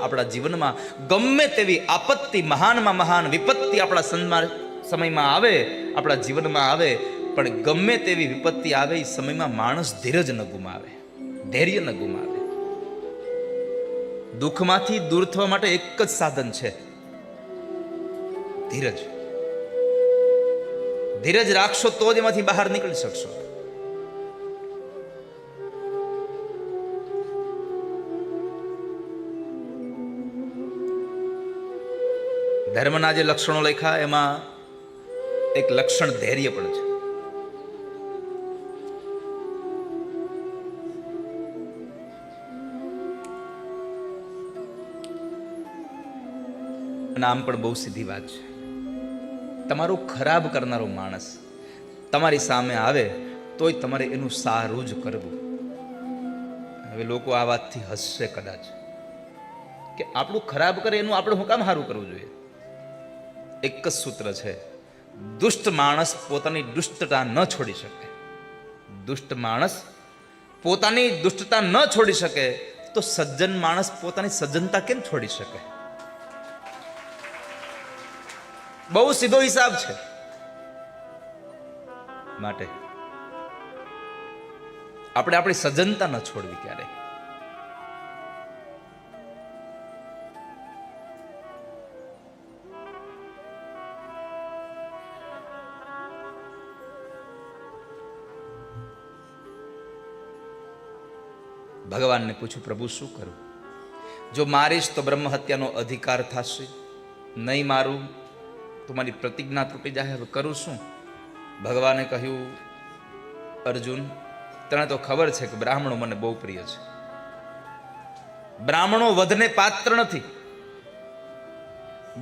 આપણા જીવનમાં ગમે તેવી આપત્તિ, મહાનમાં મહાન વિપત્તિ આપણા સમયમાં આવે, આપણા જીવનમાં આવે, પણ ગમે તેવી વિપત્તિ આવે એ સમયમાં માણસ ધીરજ ન ગુમાવે, ધૈર્ય ન ગુમાવે. દુઃખમાંથી દૂર થવા માટે એક જ સાધન છે, ધીરજ. ધીરજ રાખશો તો જ એમાંથી બહાર નીકળી શકશો. ધર્મના જે લક્ષણો લખ્યા એમાં એક લક્ષણ ધૈર્ય પણ છે. અને આમ પણ બહુ સીધી વાત છે. તમારું ખરાબ કરનારો માણસ તમારી સામે આવે તોય તમારે એનું સારું જ કરવું. હવે લોકો આ વાતથી હસશે કદાચ કે આપણું ખરાબ કરે એનું આપણે હું કામ સારું કરવું જોઈએ. એક જ સૂત્ર છે, દુષ્ટ માણસ પોતાની દુષ્ટતા ન છોડી શકે. દુષ્ટ માણસ પોતાની દુષ્ટતા ન છોડી શકે તો સજ્જન માણસ પોતાની સજ્જનતા કેમ છોડી શકે? બહુ સીધો હિસાબ છે. માટે આપણે આપણી સજ્જનતા ન છોડવી ક્યારે. ભગવાનને પૂછું, પ્રભુ શું કરું? જો મારીશ તો બ્રહ્મ હત્યાનો અધિકાર થશે, નહીં મારું તો મારી પ્રતિજ્ઞા તૂટી જાય. હવે કરું શું? ભગવાને કહ્યું, અર્જુન, તને તો ખબર છે કે બ્રાહ્મણો મને બહુ પ્રિય છે. બ્રાહ્મણો વધને પાત્ર નથી,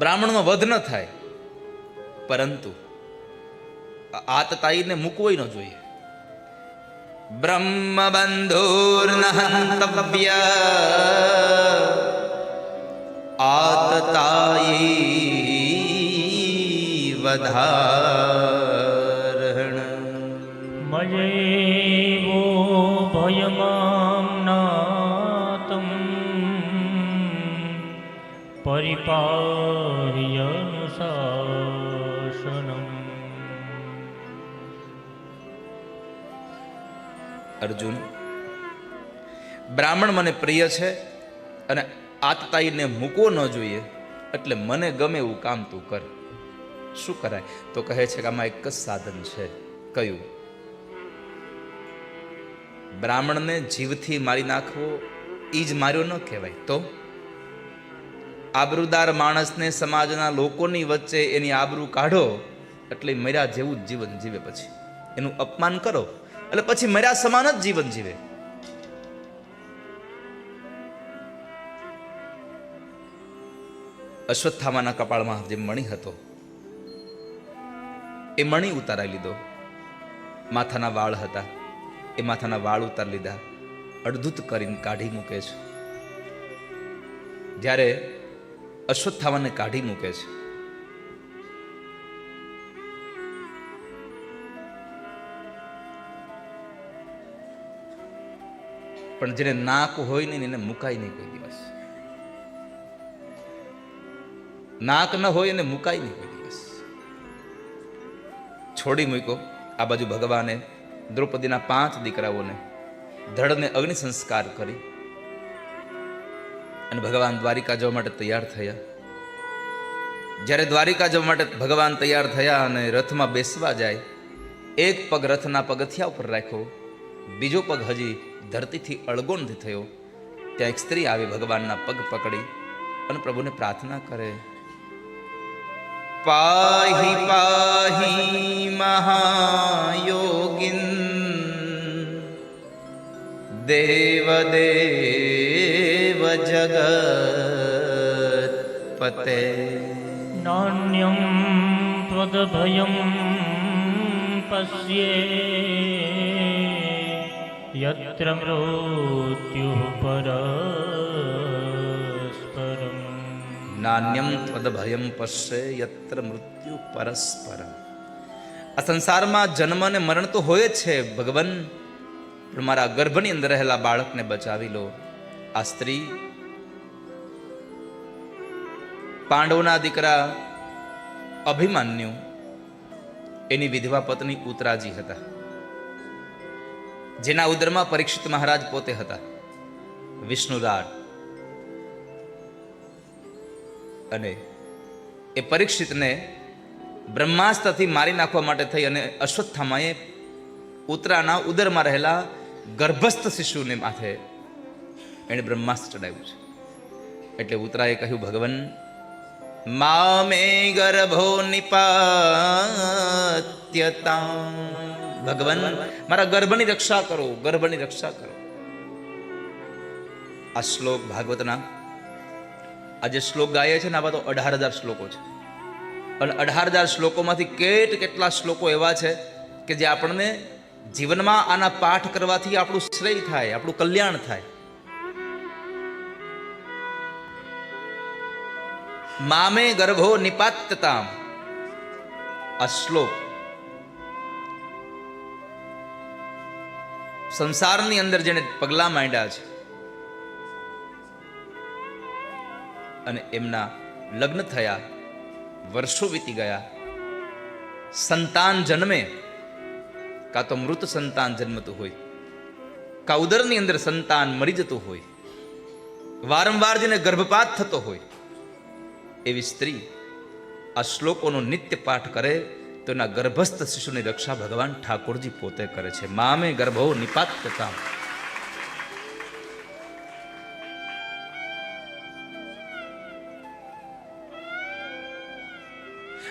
બ્રાહ્મણનો વધ ન થાય, પરંતુ આતતાઈને મૂકવો ન જોઈએ. બ્રહ્મ બંધુર્ન હંતવ્ય આતતાયી વધારણ. મયૈવો ભયમામ્નાતં પરિપાહ્યનુશાસનમ. અર્જુન, બ્રાહ્મણ મને પ્રિય છે અને આતતાઈને મૂકવો ન જોઈએ, એટલે મને ગમે એવું કામ તું કર. શું કરાય? તો કહે છે કે આમાં એક જ સાધન છે. કયું? બ્રાહ્મણને જીવથી મારી નાખવો એ જ માર્યો ન કહેવાય. તો આબરૂદાર માણસને સમાજના લોકોની વચ્ચે એની આબરૂ કાઢો એટલે મર્યા જેવું જ જીવન જીવે. પછી એનું અપમાન કરો એટલે પછી મર્યા સમાન જ જીવન જીવે. અશ્વત્થામાના કપાળમાં જે મણિ હતો એ મણિ ઉતારાઈ લીધો. માથાના વાળ હતા એ માથાના વાળ ઉતારી લીધા, અડધૂત કરીને કાઢી મૂકે છે. જ્યારે અશ્વત્થામાને કાઢી મૂકે છે, પણ જેને નાક હોય ને એને મુકાય નહીં કોઈ દિવસ. નાક ન હોય એને મુકાય નહીં કોઈ દિવસ. છોડી મૂક્યો. આ બાજુ ભગવાને દ્રૌપદીના 5 દીકરાઓને ધડને અગ્નિ સંસ્કાર કરી અને ભગવાન દ્વારિકા જવા માટે તૈયાર થયા. જ્યારે દ્વારિકા જવા માટે ભગવાન તૈયાર થયા અને રથમાં બેસવા જાય, એક પગ રથના પગથિયા ઉપર રાખ્યો, બીજો પગ હજી ધરતીથી અળગો નથી થયો. ત્યાં એક સ્ત્રી આવી, ભગવાનના પગ પકડી અને પ્રભુને પ્રાર્થના કરે, પાહી પાહી મહાયોગિન દેવ દેવ જગત પતે. નાન્યં ત્વદભયં પશ્યે યત્ર મૃત્યુઃ પરસ્પરમ. નાન્યમ ત્વદભયં પશ્યે યત્ર મૃત્યુ પરસ્પરમ. આ સંસારમાં જન્મ અને મરણ તો હોય જ છે ભગવાન, પણ મારા ગર્ભની અંદર રહેલા બાળકને બચાવી લો. આ સ્ત્રી પાંડવોના દીકરા અભિમન્યુ એની વિધવા પત્ની ઉત્તરાજી હતા, જેના ઉદરમાં પરીક્ષિત મહારાજ પોતે હતા, વિષ્ણુરાજ. અને એ પરીક્ષિતને બ્રહ્માસ્ત્રથી મારી નાખવા માટે થઈ અને અશ્વત્થામાએ ઉત્તરાના ઉદરમાં રહેલા ગર્ભસ્થ શિશુને માથે એણે બ્રહ્માસ્ત્ર ચડાવ્યું છે. એટલે ઉત્તરાએ કહ્યું, ભગવાન મામે ગર્ભો નિપાત્યતા, ભગવાન મારા ગર્ભની રક્ષા કરો, ગર્ભની રક્ષા કરો. આ શ્લોક ભાગવતના આ જે શ્લોક ગાય છે ને, આવા તો 18,000 શ્લોકો છે. અને 18,000 શ્લોકોમાંથી કેટલા શ્લોકો એવા છે કે જે આપણને જીવનમાં આના પાઠ કરવાથી આપણું શ્રેય થાય, આપણું કલ્યાણ થાય. મામે ગર્ભો નિપાત્યતામ, આ શ્લોક સંસારની અંદર જેને પગલા માંડ્યા છે અને એમના લગ્ન થયા, વર્ષો વીતી ગયા, સંતાન જન્મે, કાં તો મૃત સંતાન જન્મતું હોય, કાં ઉદરની અંદર સંતાન મરી જતું હોય, વારંવાર જેને ગર્ભપાત થતો હોય, એવી સ્ત્રી આ શ્લોકોનો નિત્ય પાઠ કરે તો એના ગર્ભસ્થ શિશુની રક્ષા ભગવાન ઠાકોરજી પોતે કરે છે. મામે ગર્ભો નિપાત્યતા.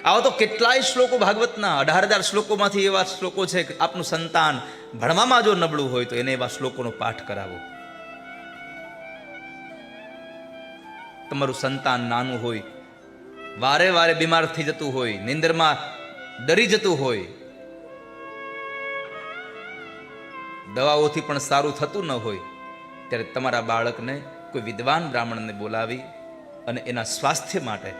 આવા તો કેટલાય શ્લોકો ભાગવતના 18,000 શ્લોકોમાંથી એવા શ્લોકો છે કે આપનું સંતાન ભણવામાં જો નબળું હોય તો એને એવા શ્લોકોનો પાઠ કરાવો. તમારું સંતાન નાનું હોય, વારે વારે બીમાર થઈ જતું હોય, નિંદરમાં ડરી જતું હોય, દવાઓથી પણ સારું થતું ન હોય, ત્યારે તમારા બાળકને કોઈ વિદ્વાન બ્રાહ્મણને બોલાવી અને એના સ્વાસ્થ્ય માટે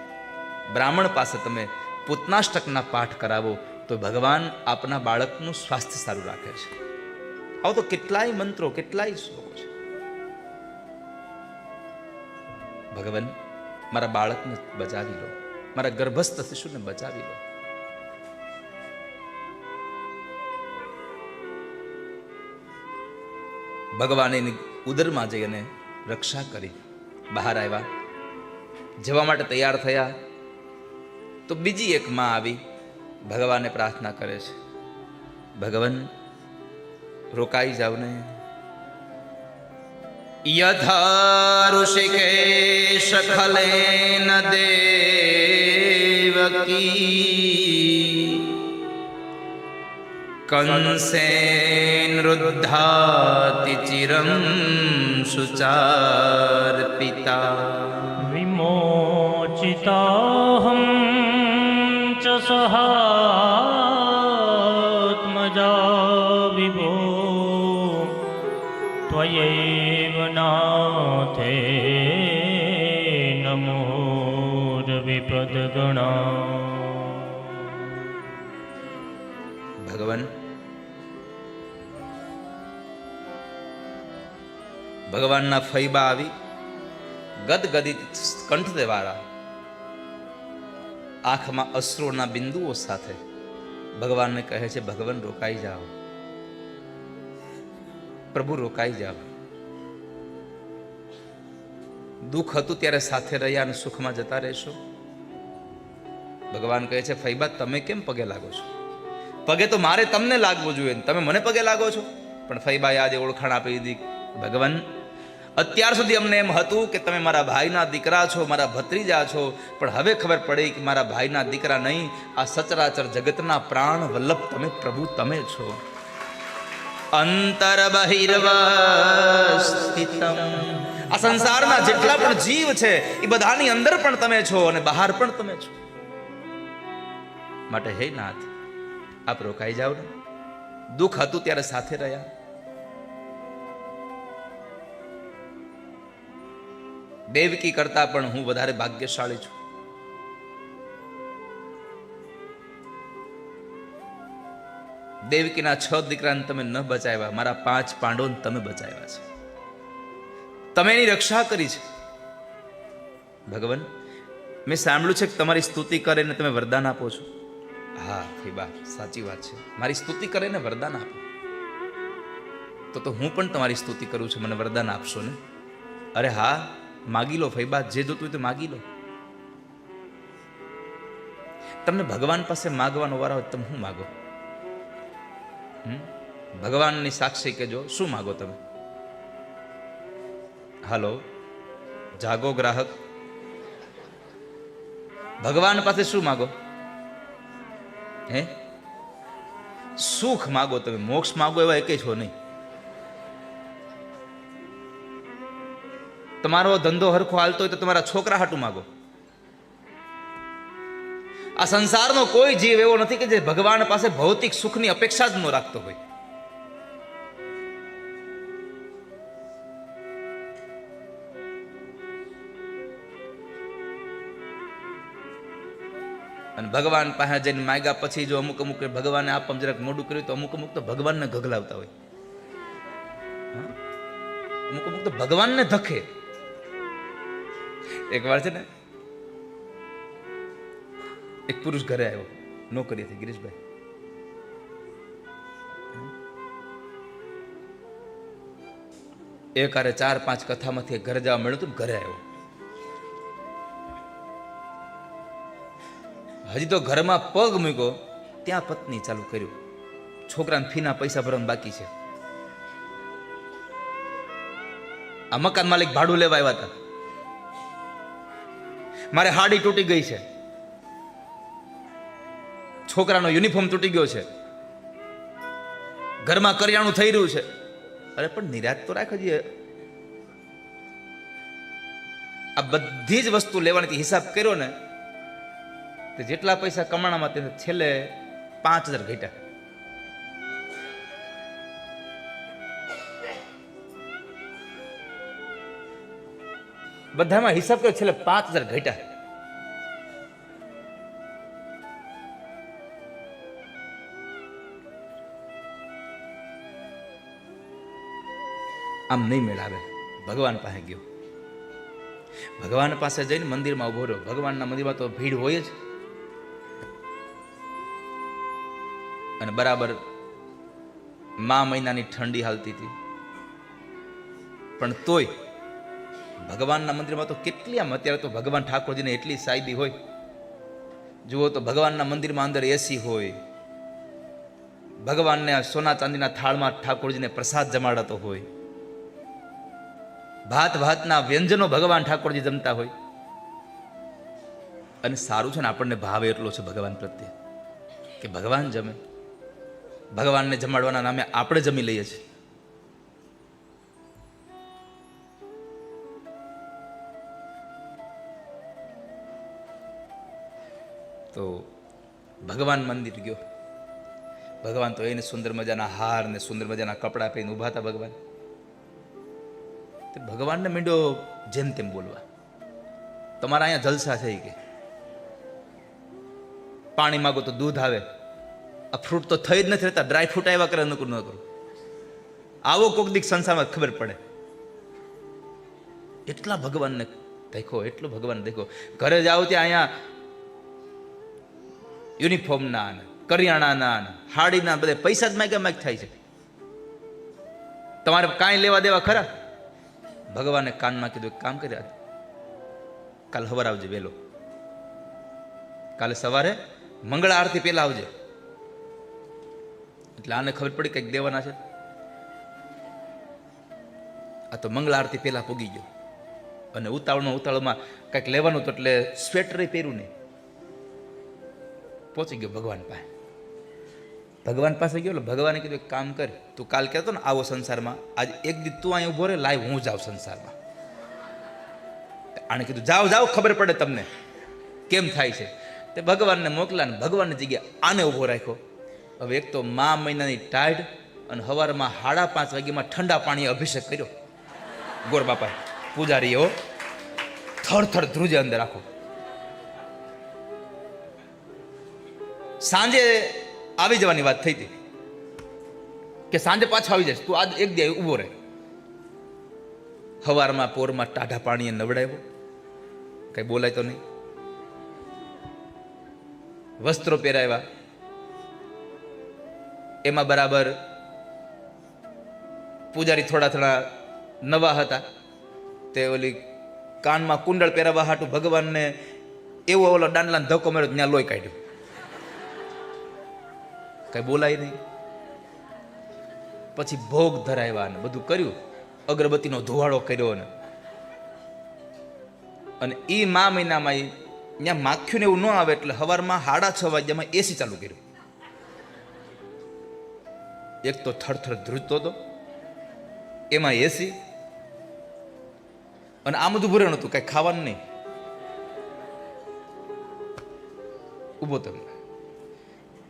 બ્રાહ્મણ પાસે તમે પૂતનાષ્ટકના પાઠ કરાવો તો ભગવાન આપના બાળકનું સ્વાસ્થ્ય સારું રાખે છે. આવો તો કેટલાય મંત્રો, કેટલાય શ્લોકો છે. ભગવાન મારા બાળકને બચાવી લો, મારા ગર્ભસ્થ શિશુને બચાવી લો. ભગવાન એની ઉદરમાં જઈ અને રક્ષા કરી બહાર આવ્યા. જવા માટે તૈયાર થયા તો બીજી એક માં આવી ભગવાનને પ્રાર્થના કરે છે, ભગવાન રોકાઈ જાવ ને. યથા ઋષિકેશ ખલેન દેવકી કંસેન રુદ્ધાતિ ચિરં શુચાર્પિતા વિમોચિતાહં ચ સહાત્મજા વિભો ત્વયૈવ નાથે નમોર વિપદગણા. ભગવાન ભગવાનના ફૈબા આવી ગદગદિત કંઠ દેવાળા, આંખમાં અશ્રુના બિંદુઓ સાથે ભગવાનને કહે છે, ભગવાન રોકાઈ જાઓ, પ્રભુ રોકાઈ જાઓ. દુઃખ હતું ત્યારે સાથે રહ્યા અને સુખમાં જતા રહેશો. ભગવાન કહે છે, ફૈબા તમે કેમ પગે લાગો છો? પગે તો મારે તમને લાગવું જોઈએ, તમે મને પગે લાગો છો. પણ ફૈબાએ આજે ઓળખાણ આપી દીધી, ભગવાન અત્યાર સુધી અમને એમ હતું કે તમે મારા ભાઈના દીકરા છો, મારા ભત્રીજા છો, પણ હવે ખબર પડી કે મારા ભાઈના દીકરા નહીં, આ સચરાચર જગતના પ્રાણ વલ્લભ તમે પ્રભુ તમે છો. અંતર બહિર્વસ્થિતમ, આ સંસારના જેટલા પણ જીવ છે એ બધાની અંદર પણ તમે છો અને બહાર પણ તમે છો. માટે હે નાથ, આપ રોકાઈ જાઓ ને. દુઃખ હતું ત્યારે સાથે રહ્યા. દેવકી કરતા પણ હું વધારે ભાગ્યશાળી છું. દેવકીના 6 દીકરાને તમે ન બચાવ્યા, મારા 5 પાંડવોને તમે બચાવ્યા છે, તમે એની રક્ષા કરી છે. ભગવાન મેં સાંભળ્યું છે કે તમારી સ્તુતિ કરીને તમે વરદાન આપો છો. હા ફઈબા, સાચી વાત છે. મારી સ્તુતિ કરીને વરદાન આપો. તો હું પણ તમારી સ્તુતિ કરું છું, મને વરદાન આપશો ને? અરે હા, માગી લો ફઈબા, જે જોતું હોય તો માગી લો. તમને ભગવાન પાસે માગવાનો વારો હોય, તમે શું માગો? ભગવાનની સાક્ષી કહેજો, શું માગો તમે? હાલો, જાગો ગ્રાહક. ભગવાન પાસે શું માગો? હે? સુખ માગો તમે, મોક્ષ માગો એવા એકે છો નહીં. તમારો ધંધો હરખો હાલતો હોય તો તમારા છોકરા હાટું માગો. આ સંસારનો કોઈ જીવ એવો નથી કે જે ભગવાન પાસે ભૌતિક સુખની અપેક્ષા જ ન રાખતો હોય. અને ભગવાન પાસે જઈને માગ્યા પછી જો અમુક ભગવાને આપવામાં જરાક મોડું કર્યું તો અમુક તો ભગવાનને ગગલાવતા હોય. અમુક તો ભગવાનને ધકે. એક વાર છે ને, એક પુરુષ ઘરે આવ્યો નોકરીથી, ગિરીશભાઈ. એક આરે 4-5 કથામાંથી ઘરે જવા મળ્યું હતું, ઘરે આવ્યો. હજી તો ઘરમાં પગ મૂક્યો ત્યાં પત્ની ચાલુ કર્યું, છોકરાને ફીના પૈસા ભરવાનું બાકી છે. આ મકાન માલિક ભાડું લેવા આવ્યા હતા. મારે હાડી તૂટી ગઈ છે, છોકરાનો યુનિફોર્મ તૂટી ગયો છે, ઘરમાં કરિયાણું થઈ રહ્યું છે. અરે પણ નિરાત તો રાખ. હજી આ બધી જ વસ્તુ લેવાની હિસાબ કર્યો ને, તો જેટલા પૈસા કમાણામાં તેને છેલ્લે 5000 ઘટ્યા. બધામાં હિસાબ કર્યો, છેલ્લે 5000 ઘટ્યા. આમ નહીં મેળાવે. ભગવાન પાસે ગયો, ભગવાન પાસે જઈને મંદિરમાં ઉભો રહ્યો. ભગવાનના મંદિરમાં તો ભીડ હોય જ, અને બરાબર મહિનાની ઠંડી હાલતી હતી. પણ તોય ભગવાનના મંદિરમાં તો કેટલી, આમ અત્યારે તો ભગવાન ઠાકોરજીને એટલી સાયદી હોય. જુઓ તો ભગવાનના મંદિરમાં અંદર એસી હોય, ભગવાનને સોના ચાંદીના થાળમાં ઠાકોરજીને પ્રસાદ જમાડાતો હોય, ભાત ભાતના વ્યંજનો ભગવાન ઠાકોરજી જમતા હોય. અને સારું છે ને, આપણને ભાવ એટલો છે ભગવાન પ્રત્યે કે ભગવાન જમે. ભગવાનને જમાડવાના નામે આપણે જમી લઈએ છીએ. તો ભગવાન મંદિર ગયો. ભગવાન તો એને સુંદર મજાના હાર ને સુંદર મજાના કપડાં પહેરીને ઊભા હતા. ભગવાન ભગવાનને માંડ્યો જેમ તેમ બોલવા. તમારા અહીંયા જલસા થઈ ગઈ, પાણી માગો તો દૂધ આવે. આ ફ્રૂટ તો થઈ જ નથી રહેતા, ડ્રાય ફ્રૂટ આવ્યા કરે, અનુકૂળ ન કરું. આવો કોક દીક સંસારમાં ખબર પડે. એટલા ભગવાનને દેખો, એટલો ભગવાન દેખો. ઘરે જાઓ ત્યાં અહીંયા યુનિફોર્મના ને કરિયાણાના ને હાડીના બધે પૈસા જ માગ થાય છે. તમારે કાંઈ લેવા દેવા ખરા? ભગવાને કાનમાં કીધું, એક કામ કર્યા, કાલ સવારે આવજે વહેલો, કાલે સવારે મંગળા આરતી પહેલા આવજે. એટલે આને ખબર પડી કંઈક દેવાના છે. આ તો મંગળા આરતી પહેલા પૂગી ગયો, અને ઉતાવળમાં કંઈક લેવાનું તો એટલે સ્વેટર પહેર્યું નહીં, પહોંચી ગયો ભગવાન પાસે. ભગવાન પાસે ગયો એટલે ભગવાને કીધું, એક કામ કર, તું કાલ કહેતો ને આવો સંસારમાં, આજે એક દી તું અહીં ઉભો રહે, લાઈવ હું જાઉં સંસારમાં. આને કીધું, જાઓ જાઓ, ખબર પડે તમને કેમ થાય છે. તે ભગવાનને મોકલા ને ભગવાનની જગ્યાએ આને ઊભો રાખ્યો. હવે એક તો મહિનાની ટાઈડ, અને સવારમાં 5:30 વાગ્યામાં ઠંડા પાણી અભિષેક કર્યો. ગોર બાપાએ પૂજારીઓ થર ધ્રુજે અંદર રાખો. સાંજે આવી જવાની વાત થઈ હતી કે સાંજે પાછો આવી જશે, તું આજ એક દી ઊભો રહે. સવારમાં પોરમાં ટાઢા પાણીએ નવડાવ્યો, કઈ બોલાય તો નહીં. વસ્ત્રો પહેરાવ્યા, એમાં બરાબર પૂજારી થોડા થોડા નવા હતા, તે ઓલી કાનમાં કુંડળ પહેરાવવા હાટું ભગવાનને એવો ઓલો દાંડલાને ધક્કો માર્યો, ત્યાં લોહી કાઢ્યું, કઈ બોલાય નહીં. પછી ભોગ ધરાવ્યા ને બધું કર્યું, અગરબત્તીનો ધુવાળો કર્યો ને, અને એ મહિનામાં ત્યાં માખ્યું ને એવું ન આવે એટલે સવારમાં 6:30 વાગ્યામાં એસી ચાલુ કર્યું. એક તો થરથર ધ્રુજતો હતો, એમાં એસી, અને આ બધું ભરેલું હતું, કઈ ખાવાનું નહીં. ઊભો તો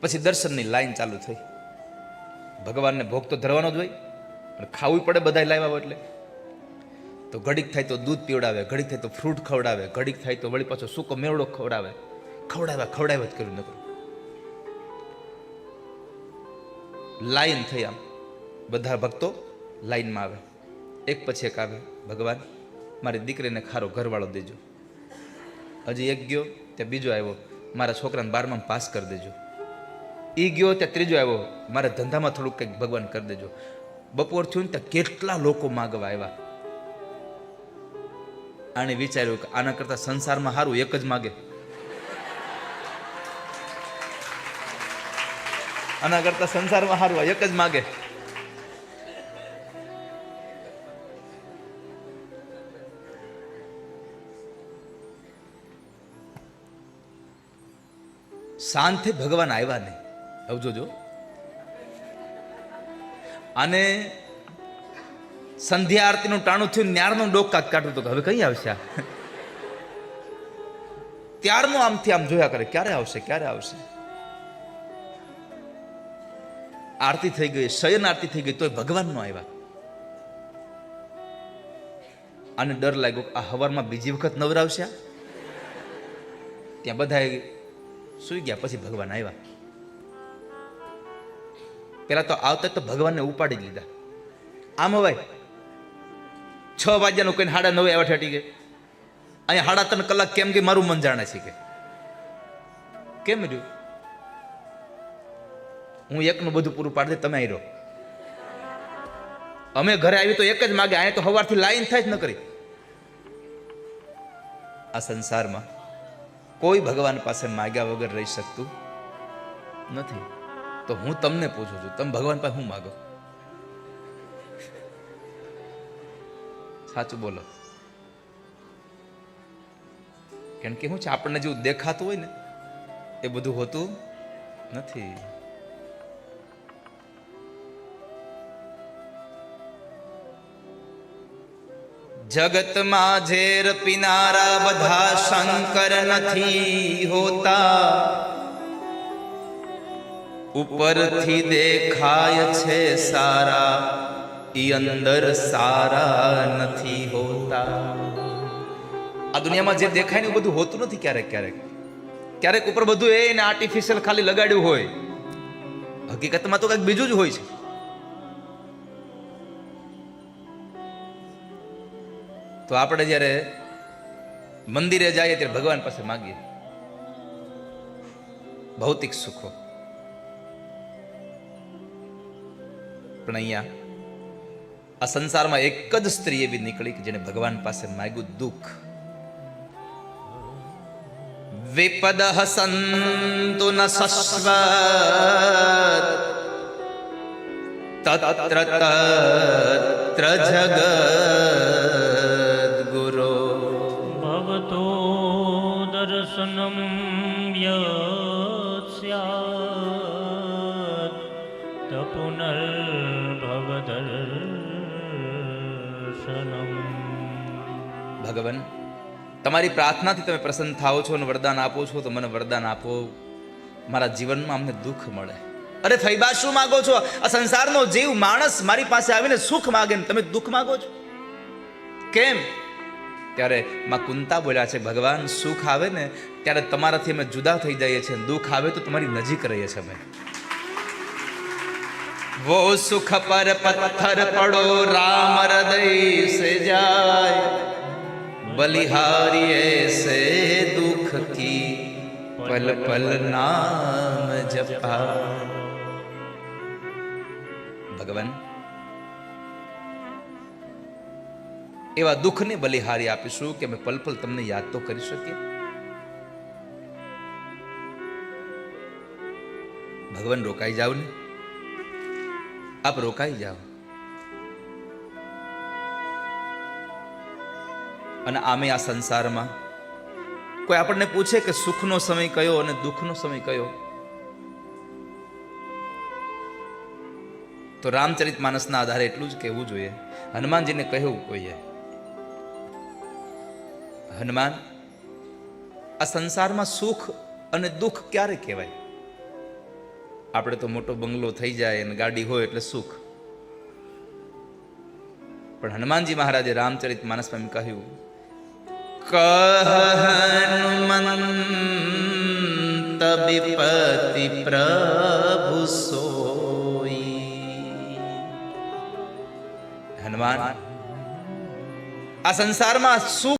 પછી દર્શનની લાઈન ચાલુ થઈ. ભગવાનને ભોગ તો ધરવાનો જ હોય, અને ખાવું પડે બધા લાવ્યા એટલે. તો ઘડીક થાય તો દૂધ પીવડાવે, ઘડીક થાય તો ફ્રૂટ ખવડાવે, ઘડીક થાય તો વળી પાછો સૂકો મેવડો ખવડાવે, ખવડાવ્યા જ કર્યું નકરું. લાઈન થઈ, આમ બધા ભક્તો લાઈનમાં આવે, એક પછી એક આવે. ભગવાન મારી દીકરીને ખારો ઘરવાળો દેજો. હજી એક ગયો, ત્યાં બીજો આવ્યો, મારા છોકરાને 12માં પાસ કરી દેજો. એ ગયો, ત્યાં ત્રીજો આવ્યો, મારે ધંધામાં થોડુંક કંઈક ભગવાન કરી દેજો. બપોર થયું ને ત્યાં કેટલા લોકો માગવા આવ્યા. આને વિચાર્યું કે આના કરતા સંસારમાં સારું એક જ માગે, આના કરતા સંસારમાં સારું એક જ માગે. શાંતિ ભગવાન આવ્યા નહીં. હવે જોજો, અને સંધ્યા આરતીનું ટાણું થયું, ન્યારનું ડોક કાઢવું તો હવે કઈ આવશે? ત્યારનું આમથી આમ જોયા કરે, ક્યારે આવશે, ક્યારે આવશે. આરતી થઈ ગઈ, શયન આરતી થઈ ગઈ, તોય ભગવાન નો આવ્યા. આને ડર લાગ્યો, આ હવારમાં બીજી વખત નવરાવશે. ત્યાં બધા સુઈ ગયા, પછી ભગવાન આવ્યા. પેલા તો આવતા તો ભગવાનને ઉપાડી જ લીધા. આમ હવે 6 વાગ્યાનું કઈ 9:30 આવ્યા ઠેટી ગઈ. અહીંયા 3.5 કલાક કેમ ગઈ મારું મન જાણે છે કે કેમ રહ્યું. હું એકનું બધું પૂરું પાડી દે, તમે આવી રહો. અમે ઘરે આવી તો એક જ માગે, અહીંયા તો સવારથી લાઈન થાય જ ન કરી. આ સંસારમાં કોઈ ભગવાન પાસે માગ્યા વગર રહી શકતું નથી. તો હું તમને પૂછું છું, તમે ભગવાન પાસે શું માગો? સાચું બોલો. કેમ કે શું છે, આપણને જેવું દેખાતું હોય ને એ બધું હોતું નથી. જગતમાં ઝેર પીનારા બધા શંકર નથી હોતા, ઉપરથી દેખાય છે સારા, ઈ અંદર સારા નથી હોતા. આ દુનિયામાં જે દેખાય ને એ બધું હોતું નથી. ક્યારેક ક્યારેક ક્યારેક ઉપર બધું એને આર્ટિફિશિયલ ખાલી લગાડ્યું હોય, હકીકતમાં તો કંઈક બીજું જ હોય છે. તો આપણે જ્યારે મંદિરે જઈએ ત્યારે ભગવાન પાસે માગીએ ભૌતિક સુખો, પણ અહીંયા આ સંસારમાં એક જ સ્ત્રી એવી નીકળી કે જેને ભગવાન પાસે માગ્યું દુઃખ. વિપદ સંતુ ન સસ્વત તત્ર તત્ર જગત ગુરો ભવતો દર્શનમ યત સ્યાત તપુનર્ભવ દર્શનમ. ભગવાન, તમારી પ્રાર્થનાથી તમે પ્રસન્ન થાઓ છો અને વરદાન આપો છો, તો મને વરદાન આપો, મારા જીવનમાં અમને દુઃખ મળે. અરે ફૈબા, શું માગો છો? આ સંસારનો જીવ માણસ મારી પાસે આવીને સુખ માગે ને તમે દુઃખ માગો છો, કેમ? ત્યારે માં કુંતા બોલ્યા છે, ભગવાન સુખ આવે ને ત્યારે તમારાથી અમે જુદા થઈ જઈએ છીએ, દુઃખ આવે તો તમારી નજીક રહીએ છીએ અમે. वो सुख पर पत्थर पड़ो राम हृदय से जाए, बलिहारी ऐसे दुख की પલ પલ નામ જપા. ભગવાન એવા દુઃખને બલિહારી આપીશું કે અમે પલ પલ તમને યાદ તો કરી શકીએ. ભગવાન રોકાઈ જાવ ને, આપ રોકાઈ જાઓ. અને આમે આ સંસારમાં કોઈ આપણને પૂછે કે સુખનો સમય કયો અને દુઃખનો સમય કયો, તો રામચરિત માનસના આધારે એટલું જ કહેવું જોઈએ. હનુમાનજીને કહ્યું કોઈએ, હનુમાન, આ સંસારમાં સુખ અને દુઃખ ક્યારે કહેવાય? આપણે તો મોટો બંગલો થઈ જાય અને ગાડી હોય એટલે સુખ, પણ હનુમાનજી મહારાજે રામચરિત માનસમાં એમ કહ્યું, હનુમંત વિપતિ પ્રભુ સોઈ. હનુમાન, આ સંસારમાં સુખ